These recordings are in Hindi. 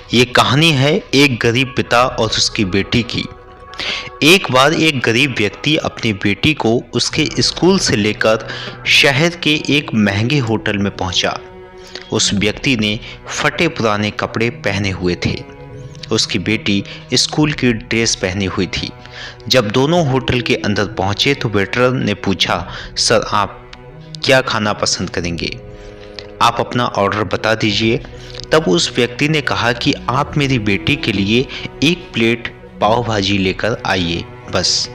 ये कहानी है एक गरीब पिता और उसकी बेटी की। एक बार एक गरीब व्यक्ति अपनी बेटी को उसके स्कूल से लेकर शहर के एक महंगे होटल में पहुंचा। उस व्यक्ति ने फटे पुराने कपड़े पहने हुए थे। उसकी बेटी स्कूल की ड्रेस पहनी हुई थी। जब दोनों होटल के अंदर पहुंचे तो वेटर ने पूछा, सर आप क्या खाना पसंद करेंगे? आप अपना ऑर्डर बता दीजिए। तब उस व्यक्ति ने कहा कि आप मेरी बेटी के लिए एक प्लेट पाव भाजी लेकर आइए बस।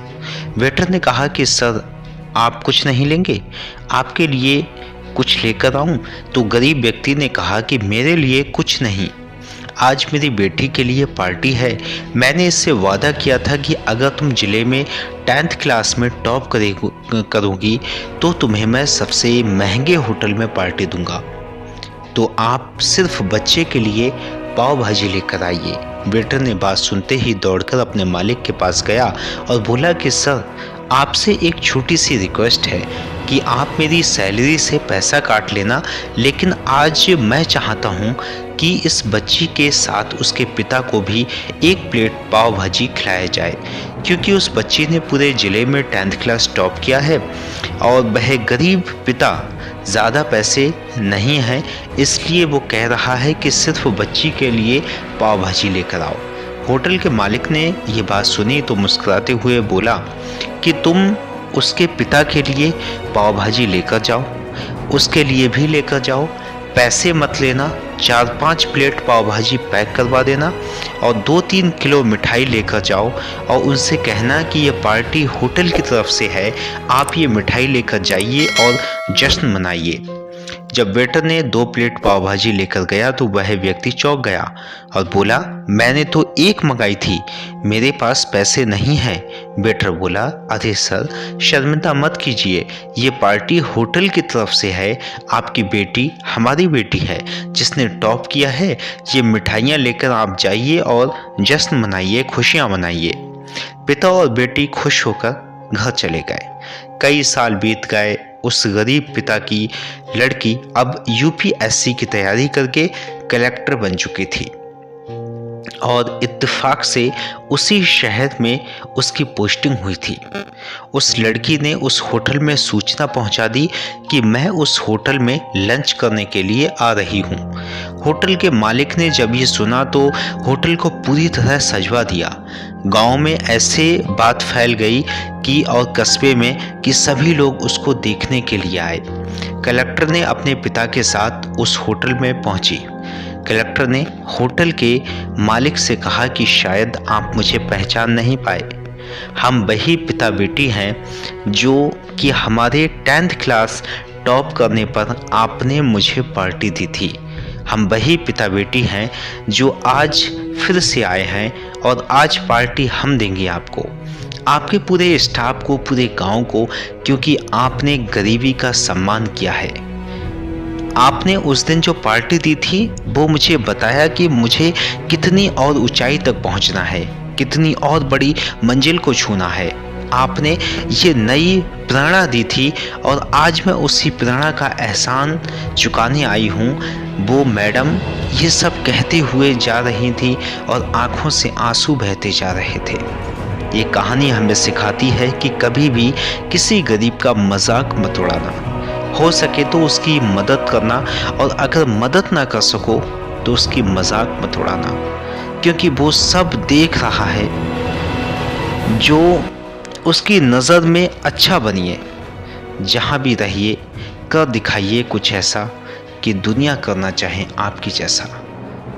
वेटर ने कहा कि सर आप कुछ नहीं लेंगे, आपके लिए कुछ लेकर आऊं? तो गरीब व्यक्ति ने कहा कि मेरे लिए कुछ नहीं, आज मेरी बेटी के लिए पार्टी है। मैंने इससे वादा किया था कि अगर तुम जिले में 10th क्लास में टॉप करोगी तो तुम्हें मैं सबसे महंगे होटल में पार्टी दूंगा। तो आप सिर्फ बच्चे के लिए पाव भाजी लेकर आइए। वेटर ने बात सुनते ही दौड़कर अपने मालिक के पास गया और बोला कि सर आपसे एक छोटी सी रिक्वेस्ट है कि आप मेरी सैलरी से पैसा काट लेना, लेकिन आज मैं चाहता हूँ कि इस बच्ची के साथ उसके पिता को भी एक प्लेट पाव भाजी खिलाया जाए, क्योंकि उस बच्ची ने पूरे ज़िले में 10th क्लास टॉप किया है और वह गरीब पिता ज़्यादा पैसे नहीं हैं, इसलिए वो कह रहा है कि सिर्फ बच्ची के लिए पाव भाजी लेकर आओ। होटल के मालिक ने ये बात सुनी तो मुस्कुराते हुए बोला कि तुम उसके पिता के लिए पाव भाजी लेकर जाओ, उसके लिए भी लेकर जाओ, पैसे मत लेना, 4-5 प्लेट पाव भाजी पैक करवा देना और 2-3 किलो मिठाई लेकर जाओ और उनसे कहना कि ये पार्टी होटल की तरफ से है, आप ये मिठाई लेकर जाइए और जश्न मनाइए। जब वेटर ने 2 प्लेट पाव भाजी लेकर गया तो वह व्यक्ति चौंक गया और बोला, मैंने तो एक मंगाई थी, मेरे पास पैसे नहीं हैं। वेटर बोला, अरे सर शर्मिंदा मत कीजिए, ये पार्टी होटल की तरफ से है, आपकी बेटी हमारी बेटी है जिसने टॉप किया है, ये मिठाइयाँ लेकर आप जाइए और जश्न मनाइए, खुशियाँ मनाइए। पिता और बेटी खुश होकर घर चले गए। कई साल बीत गए। उस गरीब पिता की लड़की अब यूपीएससी की तैयारी करके कलेक्टर बन चुकी थी और इत्तेफाक से उसी शहर में उसकी पोस्टिंग हुई थी। उस लड़की ने उस होटल में सूचना पहुंचा दी कि मैं उस होटल में लंच करने के लिए आ रही हूं। होटल के मालिक ने जब ये सुना तो होटल को पूरी तरह सजवा दिया। गांव में ऐसे बात फैल गई कि और कस्बे में कि सभी लोग उसको देखने के लिए आए। कलेक्टर ने अपने पिता के साथ उस होटल में पहुंची। कलेक्टर ने होटल के मालिक से कहा कि शायद आप मुझे पहचान नहीं पाए, हम वही पिता बेटी हैं जो कि हमारे 10th क्लास टॉप करने पर आपने मुझे पार्टी दी थी। हम वही पिता बेटी हैं जो आज फिर से आए हैं और आज पार्टी हम देंगे आपको, आपके पूरे स्टाफ को, पूरे गांव को, क्योंकि आपने गरीबी का सम्मान किया है। आपने उस दिन जो पार्टी दी थी वो मुझे बताया कि मुझे कितनी और ऊंचाई तक पहुंचना है, कितनी और बड़ी मंजिल को छूना है। आपने ये नई प्रेरणा दी थी और आज मैं उसी प्रेरणा का एहसान चुकाने आई हूँ। वो मैडम ये सब कहते हुए जा रही थी और आंखों से आंसू बहते जा रहे थे। ये कहानी हमें सिखाती है कि कभी भी किसी गरीब का मजाक मत उड़ाना, हो सके तो उसकी मदद करना और अगर मदद ना कर सको तो उसकी मजाक मत उड़ाना, क्योंकि वो सब देख रहा है। जो उसकी नज़र में अच्छा बनिए, जहाँ भी रहिए कर दिखाइए कुछ ऐसा कि दुनिया करना चाहे आपकी जैसा।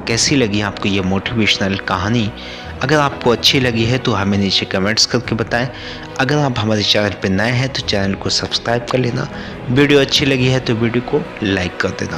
कैसी लगी आपको ये मोटिवेशनल कहानी? अगर आपको अच्छी लगी है तो हमें नीचे कमेंट्स करके बताएं। अगर आप हमारे चैनल पर नए हैं तो चैनल को सब्सक्राइब कर लेना। वीडियो अच्छी लगी है तो वीडियो को लाइक कर देना।